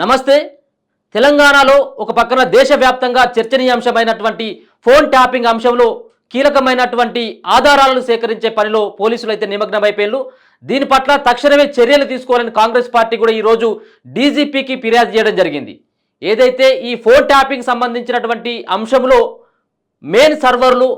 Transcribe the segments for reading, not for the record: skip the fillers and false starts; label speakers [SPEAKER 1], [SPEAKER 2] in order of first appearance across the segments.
[SPEAKER 1] నమస్తే. తెలంగాణలో ఒక పక్కన దేశవ్యాప్తంగా చర్చనీయాంశమైనటువంటి ఫోన్ ట్యాపింగ్ అంశంలో కీలకమైనటువంటి ఆధారాలను సేకరించే పనిలో పోలీసులు అయితే నిమగ్నమైపోయారు. దీని పట్ల తక్షణమే చర్యలు తీసుకోవాలని కాంగ్రెస్ పార్టీ కూడా ఈరోజు డీజీపీకి ఫిర్యాదు చేయడం జరిగింది. ఏదైతే ఈ ఫోన్ ట్యాపింగ్ సంబంధించినటువంటి అంశంలో మెయిన్ సర్వర్లు,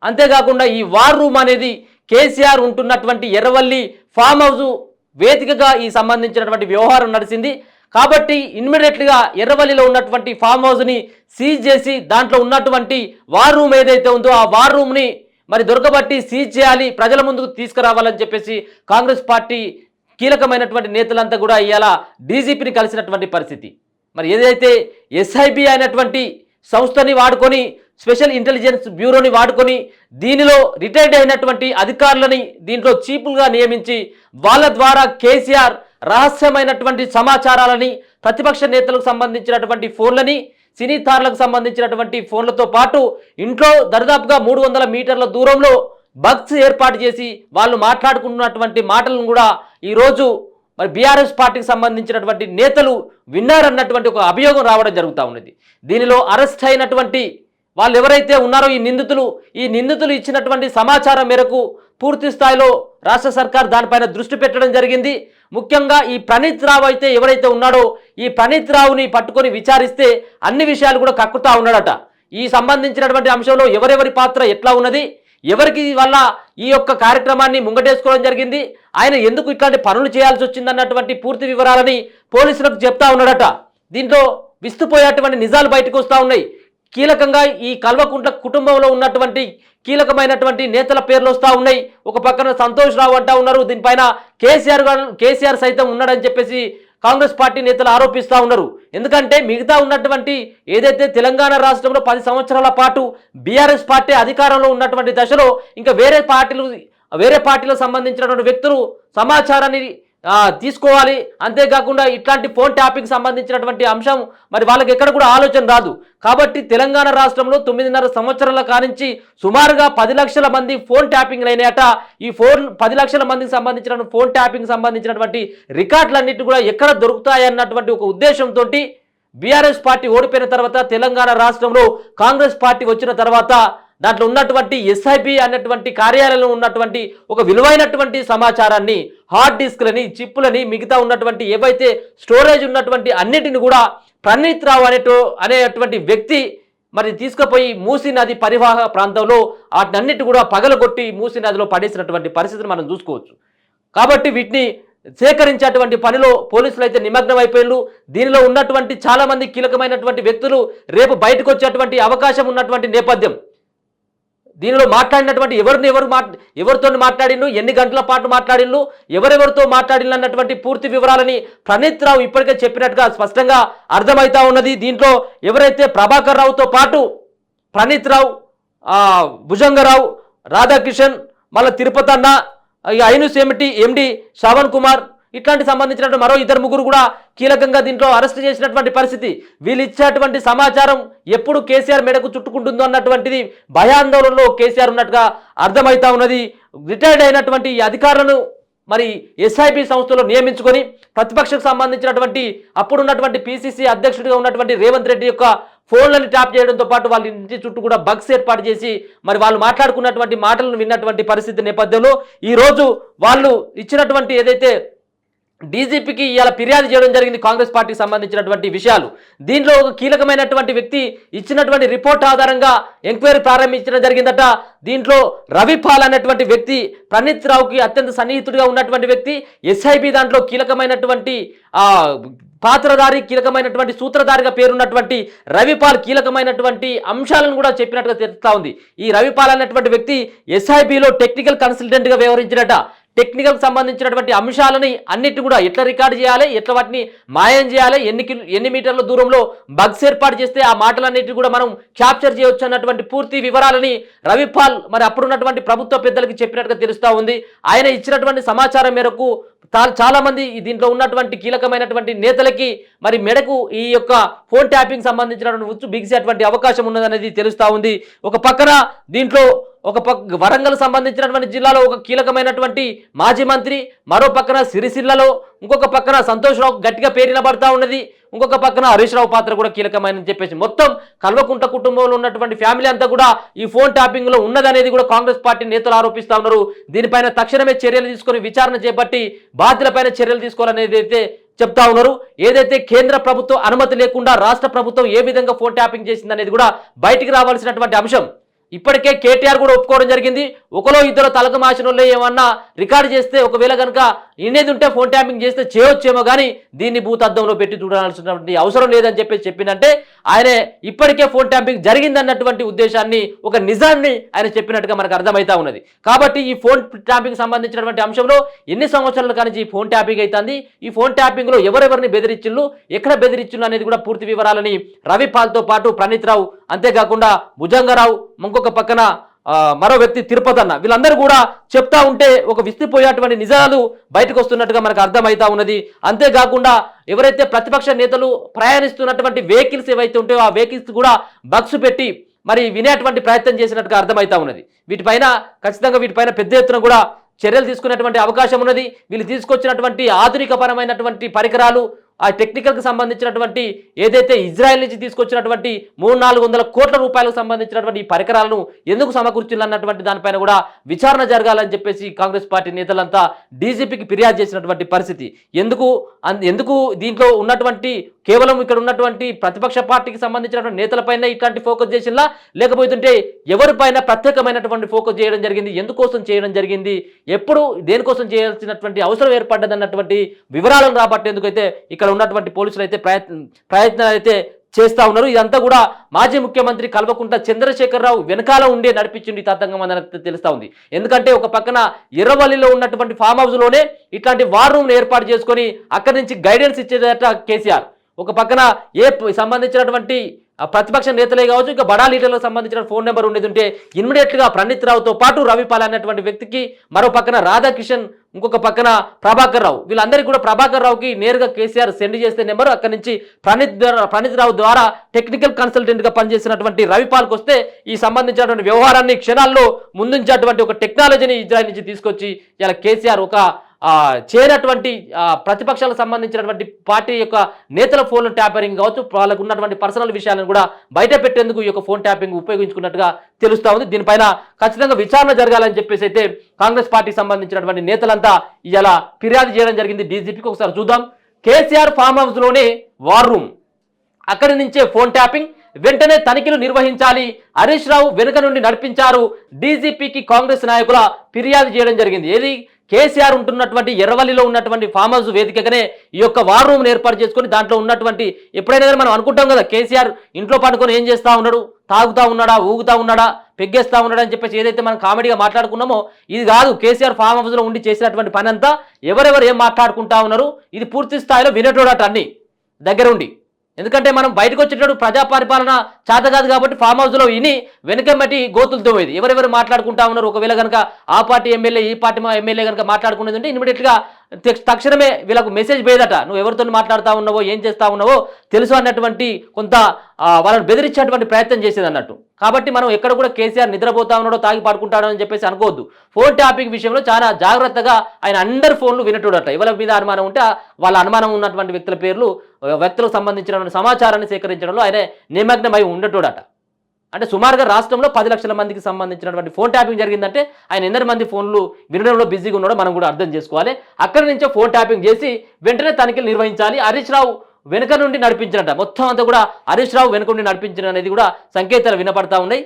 [SPEAKER 1] అంతేకాకుండా ఈ వార్ రూమ్ అనేది కేసీఆర్ ఉంటున్నటువంటి ఎర్రవల్లి ఫామ్ హౌస్ వేదికగా ఈ సంబంధించినటువంటి వ్యవహారం నడిచింది. కాబట్టి ఇమ్మీడియట్గా ఎర్రవల్లిలో ఉన్నటువంటి ఫామ్ హౌస్ని సీజ్ చేసి దాంట్లో ఉన్నటువంటి వార్ రూమ్ ఏదైతే ఉందో ఆ వార్ రూమ్ని మరి దొరకబట్టి సీజ్ చేయాలి, ప్రజల ముందుకు తీసుకురావాలని చెప్పేసి కాంగ్రెస్ పార్టీ కీలకమైనటువంటి నేతలంతా కూడా ఇవాళ డీజీపీని కలిసినటువంటి పరిస్థితి. మరి ఏదైతే ఎస్ఐబి అయినటువంటి సంస్థని వాడుకొని, స్పెషల్ ఇంటెలిజెన్స్ బ్యూరోని వాడుకొని దీనిలో రిటైర్డ్ అయినటువంటి అధికారులని దీంట్లో చీఫ్లుగా నియమించి వాళ్ళ ద్వారా కేసీఆర్ రహస్యమైనటువంటి సమాచారాలని, ప్రతిపక్ష నేతలకు సంబంధించినటువంటి ఫోన్లని, సినీ తారలకు సంబంధించినటువంటి ఫోన్లతో పాటు ఇంట్లో దరిదాపుగా 300 మీటర్ల దూరంలో బగ్స్ ఏర్పాటు చేసి వాళ్ళు మాట్లాడుకున్నటువంటి మాటలను కూడా ఈరోజు మరి బీఆర్ఎస్ పార్టీకి సంబంధించినటువంటి నేతలు విన్నారన్నటువంటి ఒక అభియోగం రావడం జరుగుతూ ఉన్నది. దీనిలో అరెస్ట్ అయినటువంటి వాళ్ళు ఎవరైతే ఉన్నారో ఈ నిందితులు ఇచ్చినటువంటి సమాచారం మేరకు పూర్తి స్థాయిలో రాష్ట్ర సర్కార్ దానిపైన దృష్టి పెట్టడం జరిగింది. ముఖ్యంగా ఈ ప్రణీత్ రావు అయితే ఎవరైతే ఉన్నాడో ఈ ప్రణీత్ రావుని పట్టుకొని విచారిస్తే అన్ని విషయాలు కూడా కక్కుతా ఉన్నాడట. ఈ సంబంధించినటువంటి అంశంలో ఎవరెవరి పాత్ర ఎట్లా ఉన్నది, ఎవరికి వల్ల ఈ యొక్క కార్యక్రమాన్ని ముంగటేసుకోవడం జరిగింది, ఆయన ఎందుకు ఇట్లాంటి పనులు చేయాల్సి వచ్చిందన్నటువంటి పూర్తి వివరాలని పోలీసులకు చెప్తా ఉన్నాడట. దీంట్లో విస్తుపోయేటువంటి నిజాలు బయటకు వస్తూ ఉన్నాయి. కీలకంగా ఈ కల్వకుంట్ల కుటుంబంలో ఉన్నటువంటి కీలకమైనటువంటి నేతల పేర్లు వస్తూ ఉన్నాయి. ఒక పక్కన సంతోష్ రావు అంటా ఉన్నారు, దీనిపైన కేసీఆర్ సైతం ఉన్నాడని చెప్పేసి కాంగ్రెస్ పార్టీ నేతలు ఆరోపిస్తూ ఉన్నారు. ఎందుకంటే మిగతా ఉన్నటువంటి ఏదైతే తెలంగాణ రాష్ట్రంలో 10 సంవత్సరాల పాటు బీఆర్ఎస్ పార్టీ అధికారంలో ఉన్నటువంటి దశలో ఇంకా వేరే పార్టీలకు సంబంధించినటువంటి వ్యక్తులు సమాచారాన్ని తీసుకోవాలి, అంతేకాకుండా ఇట్లాంటి ఫోన్ ట్యాపింగ్ సంబంధించినటువంటి అంశం మరి వాళ్ళకి ఎక్కడ కూడా ఆలోచన రాదు. కాబట్టి తెలంగాణ రాష్ట్రంలో 9.5 సంవత్సరాల కానించి సుమారుగా 10 లక్షల మంది ఫోన్ ట్యాపింగ్ అయినాయట. ఈ 10 లక్షల మందికి సంబంధించిన ఫోన్ ట్యాపింగ్ సంబంధించినటువంటి రికార్డులన్నిటి కూడా ఎక్కడ దొరుకుతాయన్నటువంటి ఒక ఉద్దేశంతో బీఆర్ఎస్ పార్టీ ఓడిపోయిన తర్వాత తెలంగాణ రాష్ట్రంలో కాంగ్రెస్ పార్టీ వచ్చిన తర్వాత దాంట్లో ఉన్నటువంటి ఎస్ఐబి అన్నటువంటి కార్యాలయంలో ఉన్నటువంటి ఒక విలువైనటువంటి సమాచారాన్ని, హార్డ్ డిస్క్లని, చిప్పులని, మిగతా ఉన్నటువంటి ఏవైతే స్టోరేజ్ ఉన్నటువంటి అన్నిటిని కూడా ప్రణీత్ రావు అనేటువంటి వ్యక్తి మరి తీసుకుపోయి మూసీ నది పరివాహక ప్రాంతంలో వాటినన్నిటి కూడా పగలగొట్టి మూసీ నదిలో పడేసినటువంటి పరిస్థితిని మనం చూసుకోవచ్చు. కాబట్టి వీటిని సేకరించేటువంటి పనిలో పోలీసులు అయితే నిమగ్నం అయిపోయారు. దీనిలో ఉన్నటువంటి చాలా మంది కీలకమైనటువంటి వ్యక్తులు రేపు బయటకు వచ్చేటువంటి అవకాశం ఉన్నటువంటి నేపథ్యం. దీనిలో మాట్లాడినటువంటి ఎవరితో మాట్లాడిండు, ఎన్ని గంటల పాటు మాట్లాడిండు, ఎవరెవరితో మాట్లాడిండు అన్నటువంటి పూర్తి వివరాలని ప్రణీత్ రావు ఇప్పటికే చెప్పినట్టుగా స్పష్టంగా అర్థమవుతా ఉన్నది. దీంట్లో ఎవరైతే ప్రభాకర్ రావుతో పాటు ప్రణీత్ రావు, భుజంగరావు, రాధాకిషన్, మళ్ళీ తిరుపతి అన్న, ఐనుస్ ఎండి శ్రవణ్ కుమార్ ఇట్లాంటి సంబంధించినటువంటి మరో 2-3 కూడా కీలకంగా దీంట్లో అరెస్ట్ చేసినటువంటి పరిస్థితి. వీళ్ళు ఇచ్చేటువంటి సమాచారం ఎప్పుడు కేసీఆర్ మెడకు చుట్టుకుంటుందో అన్నటువంటిది భయాందోళనలో కేసీఆర్ ఉన్నట్టుగా అర్థమవుతా ఉన్నది. రిటైర్డ్ అయినటువంటి ఈ అధికారులను మరి ఎస్ఐబి సంస్థలో నియమించుకొని ప్రతిపక్షకు సంబంధించినటువంటి అప్పుడున్నటువంటి పిసిసి అధ్యక్షుడిగా ఉన్నటువంటి రేవంత్ రెడ్డి యొక్క ఫోన్లను ట్యాప్ చేయడంతో పాటు వాళ్ళ ఇంటి చుట్టూ కూడా బగ్స్ ఏర్పాటు చేసి మరి వాళ్ళు మాట్లాడుకున్నటువంటి మాటలను విన్నటువంటి పరిస్థితి నేపథ్యంలో ఈరోజు వాళ్ళు ఇచ్చినటువంటి ఏదైతే డీజీపీకి ఇవాళ ఫిర్యాదు చేయడం జరిగింది కాంగ్రెస్ పార్టీకి సంబంధించినటువంటి విషయాలు. దీంట్లో ఒక కీలకమైనటువంటి వ్యక్తి ఇచ్చినటువంటి రిపోర్ట్ ఆధారంగా ఎంక్వైరీ ప్రారంభించడం జరిగిందట. దీంట్లో రవిపాల్ అనేటువంటి వ్యక్తి ప్రణీత్ రావుకి అత్యంత సన్నిహితుడిగా ఉన్నటువంటి వ్యక్తి, ఎస్ఐబి దాంట్లో కీలకమైనటువంటి పాత్రధారి, కీలకమైనటువంటి సూత్రధారిగా పేరున్నటువంటి రవిపాల్ కీలకమైనటువంటి అంశాలను కూడా చెప్పినట్టుగా తెలుస్తా ఉంది. ఈ రవిపాల్ అనేటువంటి వ్యక్తి ఎస్ఐబిలో టెక్నికల్ కన్సల్టెంట్గా వ్యవహరించినట. టెక్నికల్ సంబంధించినటువంటి అంశాలని అన్నిటి కూడా ఎట్లా రికార్డు చేయాలి, ఎట్లా వాటిని మాయం చేయాలి, ఎన్ని మీటర్ల దూరంలో బగ్స్ ఏర్పాటు చేస్తే ఆ మాటలన్నిటి కూడా మనం క్యాప్చర్ చేయవచ్చు అన్నటువంటి పూర్తి వివరాలని రవిపాల్ మరి అప్పుడున్నటువంటి ప్రభుత్వ పెద్దలకి చెప్పినట్టుగా తెలుస్తూ ఉంది. ఆయన ఇచ్చినటువంటి సమాచారం మేరకు చాలా మంది దీంట్లో ఉన్నటువంటి కీలకమైనటువంటి నేతలకి మరి మెడకు ఈ యొక్క ఫోన్ ట్యాపింగ్ సంబంధించినటువంటి ఉచ్చు బిగిసేటువంటి అవకాశం ఉన్నదనేది తెలుస్తూ ఉంది. ఒక పక్కన దీంట్లో వరంగల్ సంబంధించినటువంటి జిల్లాలో ఒక కీలకమైనటువంటి మాజీ మంత్రి, మరో పక్కన సిరిసిల్లలో ఇంకొక పక్కన సంతోష్ రావు గట్టిగా పేరు నిలబడతా ఉన్నది. ఇంకొక పక్కన హరీష్ రావు పాత్ర కూడా కీలకమైనని చెప్పేసి మొత్తం కల్వకుంట్ల కుటుంబంలో ఉన్నటువంటి ఫ్యామిలీ అంతా కూడా ఈ ఫోన్ ట్యాపింగ్ లో ఉన్నదనేది కూడా కాంగ్రెస్ పార్టీ నేతలు ఆరోపిస్తా ఉన్నారు. దీనిపైన తక్షణమే చర్యలు తీసుకొని విచారణ చేపట్టి బాధ్యులపైన చర్యలు తీసుకోవాలనేది అయితే చెప్తా ఉన్నారు. ఏదైతే కేంద్ర ప్రభుత్వం అనుమతి లేకుండా రాష్ట్ర ప్రభుత్వం ఏ విధంగా ఫోన్ ట్యాపింగ్ చేసిందనేది కూడా బయటికి రావాల్సినటువంటి అంశం. ఇప్పటికే కేటీఆర్ కూడా ఒప్పుకోవడం జరిగింది. ఒకలో ఇద్దరు తలకు మాసినోళ్ళే ఏమన్నా రికార్డు చేస్తే ఒకవేళ కనుక ఇనేది ఉంటే ఫోన్ ట్యాపింగ్ చేస్తే చేయొచ్చేమో కానీ దీన్ని భూతద్దంలో పెట్టి చూడాల్సినటువంటి అవసరం లేదని చెప్పేసి చెప్పిందంటే ఆయన ఇప్పటికే ఫోన్ ట్యాపింగ్ జరిగిందన్నటువంటి ఉద్దేశాన్ని ఒక నిజాన్ని ఆయన చెప్పినట్టుగా మనకు అర్థమవుతా ఉన్నది. కాబట్టి ఈ ఫోన్ ట్యాపింగ్ సంబంధించినటువంటి అంశంలో ఎన్ని సంవత్సరాల కానీ ఈ ఫోన్ ట్యాపింగ్ అవుతుంది, ఈ ఫోన్ ట్యాపింగ్ లో ఎవరెవరిని బెదిరించిళ్ళు, ఎక్కడ బెదిరించిళ్ళు అనేది కూడా పూర్తి వివరాలని రవిపాల్తో పాటు ప్రణీత్ రావు, అంతేకాకుండా భుజంగరావు, ఇంకొక పక్కన మరో వ్యక్తి తిరుపతి అన్న, వీళ్ళందరూ కూడా చెప్తా ఉంటే ఒక విసిపోయేటువంటి నిజాలు బయటకు వస్తున్నట్టుగా మనకు అర్థమవుతా ఉన్నది. అంతేకాకుండా ఎవరైతే ప్రతిపక్ష నేతలు ప్రయాణిస్తున్నటువంటి వెహికల్స్ ఏవైతే ఉంటాయో ఆ వెహికల్స్ కూడా బగ్స్ పెట్టి మరి వినేటువంటి ప్రయత్నం చేసినట్టుగా అర్థమవుతా ఉన్నది. వీటిపైన ఖచ్చితంగా వీటిపైన పెద్ద ఎత్తున కూడా చర్యలు తీసుకునేటువంటి అవకాశం ఉన్నది. వీళ్ళు తీసుకొచ్చినటువంటి ఆధునికపరమైనటువంటి పరికరాలు, ఆ టెక్నికల్కి సంబంధించినటువంటి ఏదైతే ఇజ్రాయెల్ నుంచి తీసుకొచ్చినటువంటి 300-400 కోట్ల రూపాయలకు సంబంధించినటువంటి ఈ పరికరాలను ఎందుకు సమకూర్చాలన్నటువంటి దానిపైన కూడా విచారణ జరగాలని చెప్పేసి కాంగ్రెస్ పార్టీ నేతలంతా డీజీపీకి ఫిర్యాదు చేసినటువంటి పరిస్థితి. ఎందుకు దీంట్లో ఉన్నటువంటి కేవలం ఇక్కడ ఉన్నటువంటి ప్రతిపక్ష పార్టీకి సంబంధించినటువంటి నేతలపైన ఇట్లాంటి ఫోకస్ చేసినా, లేకపోతుంటే ఎవరిపైన ప్రత్యేకమైనటువంటి ఫోకస్ చేయడం జరిగింది, ఎందుకోసం చేయడం జరిగింది, ఎప్పుడు దేనికోసం చేయాల్సినటువంటి అవసరం ఏర్పడ్డదన్నటువంటి వివరాలను రాబట్టేందుకైతే ఇక్కడ ఉన్నటువంటి పోలీసులు అయితే ప్రయత్నాలు అయితే చేస్తా ఉన్నారు. ఇదంతా కూడా మాజీ ముఖ్యమంత్రి కల్వకుంట్ల చంద్రశేఖరరావు వెనకాల ఉండే నడిపించింది తతంగం అని తెలుస్తా ఉంది. ఎందుకంటే ఒక పక్కన ఎర్రవల్లిలో ఉన్నటువంటి ఫామ్ హౌస్ లోనే ఇట్లాంటి వార్ రూమ్ ఏర్పాటు చేసుకొని అక్కడి నుంచి గైడెన్స్ ఇచ్చేదట కేసీఆర్. ఒక పక్కన సంబంధించినటువంటి ప్రతిపక్ష నేతలే కావచ్చు, ఇంకా బడా లీడర్లకు సంబంధించిన ఫోన్ నెంబర్ ఉండేది ఉంటే ఇమ్మీడియట్గా ప్రణీత్ రావుతో పాటు రవిపాల్ అనేటువంటి వ్యక్తికి, మరో పక్కన రాధాకిషన్, ఇంకొక పక్కన ప్రభాకర్ రావు, వీళ్ళందరికీ కూడా ప్రభాకర్ రావుకి నేరుగా కేసీఆర్ సెండ్ చేస్తే నెంబర్ అక్కడి నుంచి ప్రణీత్ రావు ద్వారా టెక్నికల్ కన్సల్టెంట్గా పనిచేసినటువంటి రవిపాల్కి వస్తే ఈ సంబంధించినటువంటి వ్యవహారాన్ని క్షణాల్లో ముందుంచేటువంటి ఒక టెక్నాలజీని ఇజ్రాయెల్ నుంచి తీసుకొచ్చి ఇలా కేసీఆర్ ఒక చేరినటువంటి ప్రతిపక్షాలకు సంబంధించినటువంటి పార్టీ యొక్క నేతల ఫోన్ ట్యాపరింగ్ కావచ్చు, వాళ్ళకు ఉన్నటువంటి పర్సనల్ విషయాలను కూడా బయట పెట్టేందుకు ఈ యొక్క ఫోన్ ట్యాపింగ్ ఉపయోగించుకున్నట్టుగా తెలుస్తా ఉంది. దీనిపైన ఖచ్చితంగా విచారణ జరగాలని చెప్పేసి అయితే కాంగ్రెస్ పార్టీకి సంబంధించినటువంటి నేతలంతా ఇలా ఫిర్యాదు చేయడం జరిగింది డీజీపీకి. ఒకసారి చూద్దాం. కేసీఆర్ ఫామ్ హౌస్ లోనే వార్ రూమ్, అక్కడి నుంచే ఫోన్ ట్యాపింగ్, వెంటనే తనిఖీలు నిర్వహించాలి, హరీష్ రావు వెనుక నుండి నడిపించారు, డీజీపీకి కాంగ్రెస్ నాయకుల ఫిర్యాదు చేయడం జరిగింది. ఏది కేసీఆర్ ఉంటున్నటువంటి ఎర్రవల్లిలో ఉన్నటువంటి ఫామ్ హౌస్ వేదికగానే ఈ యొక్క వార్ రూమ్ ఏర్పాటు చేసుకొని దాంట్లో ఉన్నటువంటి, ఎప్పుడైనా మనం అనుకుంటాం కదా కేసీఆర్ ఇంట్లో పడుకొని ఏం చేస్తా ఉన్నాడు, తాగుతా ఉన్నాడా, ఊగుతా ఉన్నాడా, పెగ్గేస్తా ఉన్నాడా అని చెప్పేసి ఏదైతే మనం కామెడీగా మాట్లాడుకున్నామో ఇది కాదు. కేసీఆర్ ఫామ్ హౌస్లో ఉండి చేసినటువంటి పని అంతా ఎవరెవరు ఏం మాట్లాడుకుంటా ఉన్నారు ఇది పూర్తి స్థాయిలో వినేటోడట అన్ని దగ్గరుండి. ఎందుకంటే మనం బయటకు వచ్చేటప్పుడు ప్రజా పరిపాలన చేత కాదు కాబట్టి ఫామ్ హౌస్లో విని వెనకమ్మటి గోతులతో పోయేది. ఎవరెవరు మాట్లాడుకుంటా ఉన్నారు, ఒకవేళ కనుక ఆ పార్టీ ఎమ్మెల్యే ఈ పార్టీ ఎమ్మెల్యే కనుక మాట్లాడుకునేది ఉంటే ఇమీడియట్గా తక్షణమే వీళ్ళకు మెసేజ్ పోయేదట, నువ్వు ఎవరితో మాట్లాడుతూ ఉన్నావో ఏం చేస్తా ఉన్నావో తెలుసు అన్నటువంటి కొంత వాళ్ళని బెదిరించేటువంటి ప్రయత్నం చేసేది అన్నట్టు. కాబట్టి మనం ఎక్కడ కూడా కేసీఆర్ నిద్రపోతా ఉన్నాడో తాగి పడుకుంటాడో అని చెప్పేసి అనుకోవద్దు. ఫోన్ ట్యాపింగ్ విషయంలో చాలా జాగ్రత్తగా ఆయన అందరి ఫోన్లు వినటోడట. ఎవరి మీద అనుమానం ఉంటే వాళ్ళ అనుమానం ఉన్నటువంటి వ్యక్తులకు సంబంధించినటువంటి సమాచారాన్ని సేకరించడంలో ఆయన నిమగ్నమై ఉండటోడట. అంటే సుమారుగా రాష్ట్రంలో 10 లక్షల మందికి సంబంధించినటువంటి ఫోన్ ట్యాపింగ్ జరిగిందంటే ఆయన ఎందరి మంది ఫోన్లు వినడంలో బిజీగా ఉన్నాడో మనం కూడా అర్థం చేసుకోవాలి. అక్కడి నుంచే ఫోన్ ట్యాపింగ్ చేసి వెంటనే తనిఖీలు నిర్వహించాలి, హరీష్ రావు వెనుక నుండి నడిపించినట్ట. మొత్తం అంతా కూడా హరీష్ రావు వెనుక నుండి నడిపించడం అనేది కూడా సంకేతాలు వినపడతా ఉన్నాయి.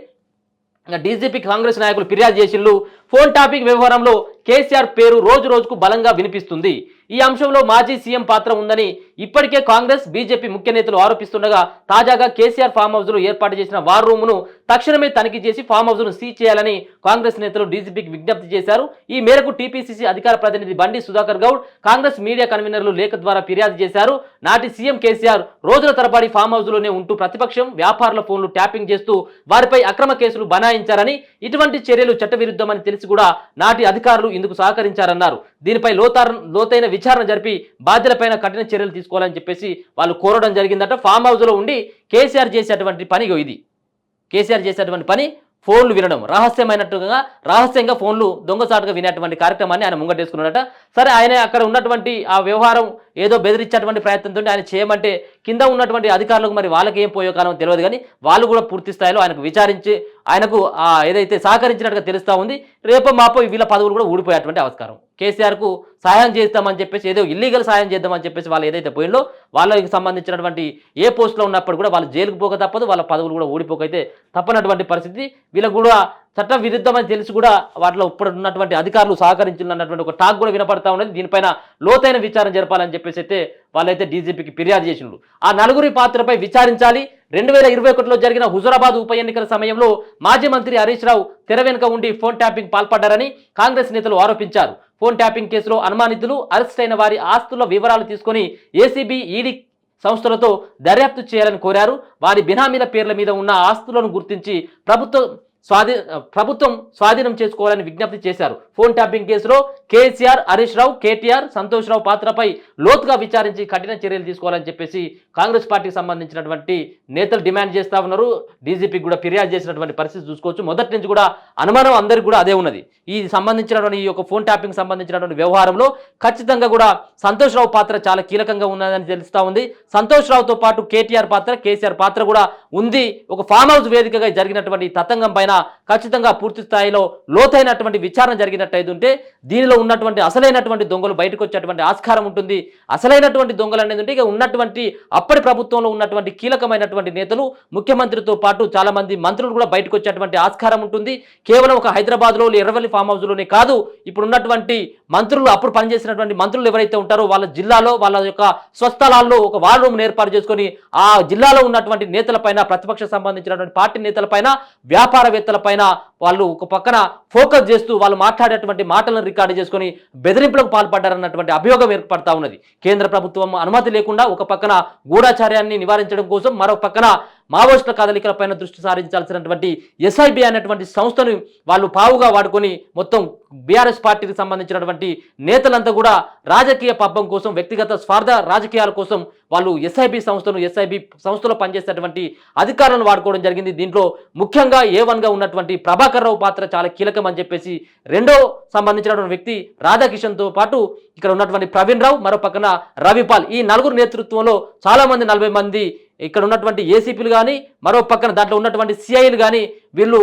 [SPEAKER 1] డీజీపీ కాంగ్రెస్ నాయకులు ఫిర్యాదు చేసిళ్ళు. ఫోన్ ట్యాపింగ్ వ్యవహారంలో కేసీఆర్ పేరు రోజు రోజుకు బలంగా వినిపిస్తుంది. ఈ అంశంలో మాజీ సీఎం పాత్ర ఉందని ఇప్పటికే కాంగ్రెస్ బీజేపీ ముఖ్య నేతలు ఆరోపిస్తుండగా తాజాగా కేసీఆర్ ఫామ్ హౌస్ లో ఏర్పాటు చేసిన వార్ రూమ్ ను తక్షణమే తనిఖీ చేసి ఫామ్ హౌస్ ను సీజ్ చేయాలని కాంగ్రెస్ నేతలు డీజీపీకి విజ్ఞప్తి చేశారు. ఈ మేరకు టీపీసీసీ అధికార ప్రతినిధి బండి సుధాకర్ గౌడ్ కాంగ్రెస్ మీడియా కన్వీనర్లు లేఖ ద్వారా ఫిర్యాదు చేశారు. నాటి సీఎం కేసీఆర్ రోజుల తరబడి ఫామ్ హౌస్ లోనే ఉంటూ ప్రతిపక్షం వ్యాపారుల ఫోన్లు ట్యాపింగ్ చేస్తూ వారిపై అక్రమ కేసులు బనాయించారని, ఇటువంటి చర్యలు చట్టవిరుద్ధమని తెలిసి కూడా నాటి అధికారులు ఇందుకు సహకరించారన్నారు. దీనిపై లోతైన విచారణ జరిపి బాధ్యులపైన కఠిన చర్యలు తీసుకోవాలని చెప్పేసి వాళ్ళు కోరడం జరిగిందట. ఫామ్ హౌస్ లో ఉండి కేసీఆర్ చేసేటువంటి పని ఇది. కేసీఆర్ చేసేటువంటి పని ఫోన్లు వినడం, రహస్యంగా ఫోన్లు దొంగసాటుగా వినేటువంటి కార్యక్రమాన్ని ఆయన ముంగటేసుకున్నాడట. సరే, ఆయన అక్కడ ఉన్నటువంటి ఆ వ్యవహారం ఏదో బెదిరించేటువంటి ప్రయత్నంతో ఆయన చేయమంటే కింద ఉన్నటువంటి అధికారులకు మరి వాళ్ళకి ఏం పోయో కాలం తెలియదు, కానీ వాళ్ళు కూడా పూర్తి స్థాయిలో ఆయనకు విచారించి ఆయనకు ఏదైతే సహకరించినట్టుగా తెలుస్తూ ఉంది. రేపో మాపో వీళ్ళ పదవులు కూడా ఊడిపోయేటువంటి ఆస్కారం. కేసీఆర్కు సహాయం చేస్తామని చెప్పేసి ఏదో ఇల్లీగల్ సహాయం చేద్దామని చెప్పేసి వాళ్ళు ఏదైతే పోయిందో వాళ్ళకి సంబంధించినటువంటి ఏ పోస్టులో ఉన్నప్పుడు కూడా వాళ్ళు జైలుకు పోక తప్పదు, వాళ్ళ పదవులు కూడా ఊడిపోకైతే తప్పనటువంటి పరిస్థితి. వీళ్ళకు కూడా చట్టం విరుద్ధమని తెలిసి కూడా వాటిలో ఇప్పుడు ఉన్నటువంటి అధికారులు సహకరించాలన్నటువంటి ఒక టాక్ కూడా వినపడతా ఉన్నది. దీనిపైన లోతైన విచారణ జరపాలని చెప్పేసి అయితే వాళ్ళైతే డీజీపీకి ఫిర్యాదు చేసిండ్రు. ఆ నలుగురి పాత్రపై విచారించాలి. 2021లో జరిగిన హుజురాబాద్ ఉప ఎన్నికల సమయంలో మాజీ మంత్రి హరీష్ రావు తెర వెనుక ఉండి ఫోన్ ట్యాపింగ్ పాల్పడ్డారని కాంగ్రెస్ నేతలు ఆరోపించారు. ఫోన్ ట్యాపింగ్ కేసులో అనుమానితులు అరెస్ట్ అయిన వారి ఆస్తుల వివరాలు తీసుకొని ఏసీబీ, ఈడీ సంస్థలతో దర్యాప్తు చేయాలని కోరారు. వారి బినామీల పేర్ల మీద ఉన్న ఆస్తులను గుర్తించి ప్రభుత్వం స్వాధీనం చేసుకోవాలని విజ్ఞప్తి చేశారు. ఫోన్ ట్యాపింగ్ కేసులో కేసీఆర్, హరీష్ రావు, కేటీఆర్, సంతోష్ రావు పాత్రపై లోతుగా విచారించి కఠిన చర్యలు తీసుకోవాలని చెప్పేసి కాంగ్రెస్ పార్టీకి సంబంధించినటువంటి నేతలు డిమాండ్ చేస్తా ఉన్నారు. డీజీపీకి కూడా ఫిర్యాదు చేసినటువంటి పరిస్థితి చూసుకోవచ్చు. మొదటి నుంచి కూడా అనుమానం అందరికీ కూడా అదే ఉన్నది. ఈ సంబంధించినటువంటి ఈ యొక్క ఫోన్ ట్యాపింగ్ సంబంధించినటువంటి వ్యవహారంలో ఖచ్చితంగా కూడా సంతోష్ రావు పాత్ర చాలా కీలకంగా ఉన్నదని తెలుస్తా ఉంది. సంతోష్ రావుతో పాటు కేటీఆర్ పాత్ర, కేసీఆర్ పాత్ర కూడా ఉంది. ఒక ఫామ్ హౌస్ వేదికగా జరిగినటువంటి తతంగం పైన ఖచ్చితంగా పూర్తి స్థాయిలో లోతైనటువంటి విచారణ జరిగినట్టయితే దీనిలో ఉన్నటువంటి అసలైనటువంటి దొంగలు బయటకు వచ్చేటువంటి ఆస్కారం ఉంటుంది. అసలైనటువంటి దొంగలు అనేది ఉంటే ఇక ఉన్నటువంటి అప్పటి ప్రభుత్వంలో ఉన్నటువంటి కీలకమైనటువంటి నేతలు, ముఖ్యమంత్రితో పాటు చాలా మంది మంత్రులు కూడా బయటకు వచ్చేటువంటి ఆస్కారం ఉంటుంది. కేవలం ఒక హైదరాబాద్లో ఎర్రవల్లి ఫామ్ హౌస్లోనే కాదు, ఇప్పుడు ఉన్నటువంటి మంత్రులు, అప్పుడు పనిచేసినటువంటి మంత్రులు ఎవరైతే ఉంటారో వాళ్ళ జిల్లాలో, వాళ్ళ యొక్క స్వస్థలాల్లో ఒక వార్ రూమ్ ఏర్పాటు చేసుకొని ఆ జిల్లాలో ఉన్నటువంటి నేతలపైన, ప్రతిపక్ష సంబంధించినటువంటి పార్టీ నేతలపైన, వ్యాపారవేత్తలపైన వాళ్ళు ఒక పక్కన ఫోకస్ చేస్తూ వాళ్ళు మాట్లాడేటువంటి మాటలను రికార్డు చేసుకొని బెదిరింపులకు పాల్పడ్డారన్నటువంటి అభియోగం ఏర్పడతా ఉన్నది. కేంద్ర ప్రభుత్వం అనుమతి లేకుండా ఒక పక్కన గూఢాచార్యాన్ని నివారించడం కోసం మరో పక్కన మావోయిస్టుల కదలికలపైన దృష్టి సారించాల్సినటువంటి ఎస్ఐబి అనేటువంటి సంస్థను వాళ్ళు పావుగా వాడుకొని మొత్తం బీఆర్ఎస్ పార్టీకి సంబంధించినటువంటి నేతలంతా కూడా రాజకీయ పబ్బం కోసం, వ్యక్తిగత స్వార్థ రాజకీయాల కోసం వాళ్ళు ఎస్ఐబి సంస్థలో పనిచేసేటువంటి అధికారులను వాడుకోవడం జరిగింది. దీంట్లో ముఖ్యంగా A1గా ఉన్నటువంటి ప్రభాకర్ రావు పాత్ర చాలా కీలకం అని చెప్పేసి రెండో సంబంధించినటువంటి వ్యక్తి రాధాకిషన్తో పాటు ఇక్కడ ఉన్నటువంటి ప్రవీణ్ రావు, మరో పక్కన రవిపాల్, ఈ నలుగురు నేతృత్వంలో చాలా మంది 40 మంది ఇక్కడ ఉన్నటువంటి ఏసీపీలు కానీ, మరో పక్కన దాంట్లో ఉన్నటువంటి సిఐలు కానీ వీళ్ళు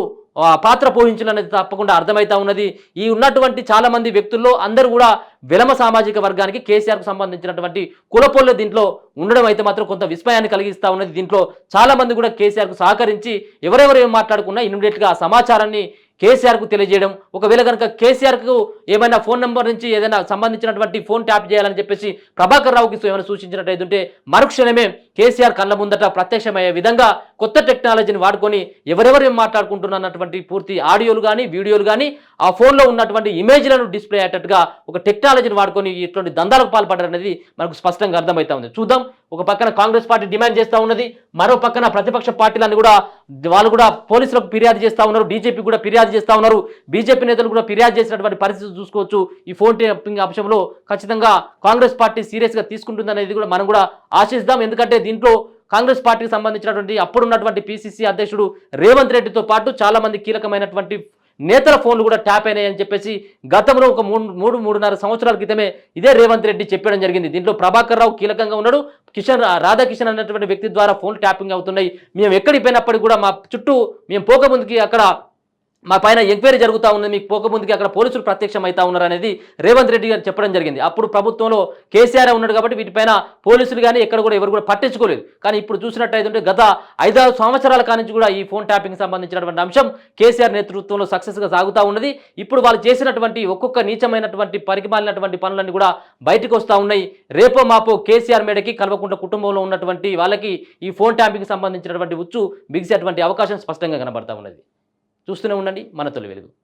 [SPEAKER 1] పాత్ర పోషించాలనేది తప్పకుండా అర్థమవుతా ఉన్నది. ఈ ఉన్నటువంటి చాలా మంది వ్యక్తుల్లో అందరూ కూడా విలమ సామాజిక వర్గానికి, కేసీఆర్కు సంబంధించినటువంటి కులపోళ్ళు దీంట్లో ఉండడం అయితే మాత్రం కొంత విస్మయాన్ని కలిగిస్తూ ఉన్నది. దీంట్లో చాలా మంది కూడా కేసీఆర్కు సహకరించి ఎవరెవరు ఏం మాట్లాడుకున్నా ఇమ్మీడియట్గా సమాచారాన్ని కేసీఆర్కు తెలియజేయడం, ఒకవేళ కనుక కేసీఆర్కు ఏమైనా ఫోన్ నెంబర్ నుంచి ఏదైనా సంబంధించినటువంటి ఫోన్ ట్యాప్ చేయాలని చెప్పేసి ప్రభాకర్ రావుకి ఏమైనా సూచించినట్టయితే మరుక్షణమే కేసీఆర్ కళ్ళ ముందట ప్రత్యక్షమయ్యే విధంగా కొత్త టెక్నాలజీని వాడుకొని ఎవరెవరు ఏం మాట్లాడుకుంటున్నటువంటి పూర్తి ఆడియోలు కానీ, వీడియోలు కానీ, ఆ ఫోన్లో ఉన్నటువంటి ఇమేజ్లను డిస్ప్లే అయ్యేటట్టుగా ఒక టెక్నాలజీని వాడుకొని ఇటువంటి దందాలకు పాల్పడారనేది మనకు స్పష్టంగా అర్థమవుతా ఉంది. చూద్దాం. ఒక పక్కన కాంగ్రెస్ పార్టీ డిమాండ్ చేస్తూ ఉన్నది, మరో పక్కన ప్రతిపక్ష పార్టీలన్నీ కూడా వాళ్ళు కూడా పోలీసులకు ఫిర్యాదు చేస్తూ ఉన్నారు, డీజీపీ కూడా ఫిర్యాదు చేస్తూ ఉన్నారు. బీజేపీ నేతలు కూడా ఫిర్యాదు చేసినటువంటి పరిస్థితి చూసుకోవచ్చు. ఈ ఫోన్ ట్యాపింగ్ అంశంలో ఖచ్చితంగా కాంగ్రెస్ పార్టీ సీరియస్గా తీసుకుంటుందనేది కూడా మనం కూడా ఆశిద్దాం. ఎందుకంటే దీంట్లో కాంగ్రెస్ పార్టీకి సంబంధించినటువంటి అప్పుడున్నటువంటి పిసిసి అధ్యక్షుడు రేవంత్ రెడ్డితో పాటు చాలా మంది కీలకమైనటువంటి నేతల ఫోన్లు కూడా ట్యాప్ అయినాయని చెప్పేసి గతంలో ఒక 3.5 సంవత్సరాల క్రితమే ఇదే రేవంత్ రెడ్డి చెప్పడం జరిగింది. దీంట్లో ప్రభాకర్ రావు కీలకంగా ఉన్నాడు, రాధాకిషన్ అన్నటువంటి వ్యక్తి ద్వారా ఫోన్ ట్యాపింగ్ అవుతున్నాయి, మేము ఎక్కడికి పోయినప్పటికీ కూడా మా చుట్టూ మేము పోకముందుకి అక్కడ మా పైన ఎంక్వైరీ జరుగుతూ ఉన్నది, మీకు పోకముందుకి అక్కడ పోలీసులు ప్రత్యక్షం అవుతా ఉన్నారు అనేది రేవంత్ రెడ్డి గారు చెప్పడం జరిగింది. అప్పుడు ప్రభుత్వంలో కేసీఆర్ ఉన్నాడు కాబట్టి వీటిపైన పోలీసులు కానీ ఎక్కడ కూడా ఎవరు కూడా పట్టించుకోలేదు. కానీ ఇప్పుడు చూసినట్టయితే గత 5-6 సంవత్సరాల కానించి కూడా ఈ ఫోన్ ట్యాపింగ్ సంబంధించినటువంటి అంశం కేసీఆర్ నేతృత్వంలో సక్సెస్గా సాగుతూ ఉన్నది. ఇప్పుడు వాళ్ళు చేసినటువంటి ఒక్కొక్క నీచమైనటువంటి పరిమాలినటువంటి పనులన్నీ కూడా బయటకు వస్తూ ఉన్నాయి. రేపో మాపో కేసీఆర్ మేడకి కల్వకుంట్ల కుటుంబంలో ఉన్నటువంటి వాళ్ళకి ఈ ఫోన్ ట్యాపింగ్ సంబంధించినటువంటి ఉచ్చు బిగిసేటువంటి అవకాశం స్పష్టంగా కనబడతా ఉన్నది. చూస్తూనే ఉండండి మన తొలి వెలుగు.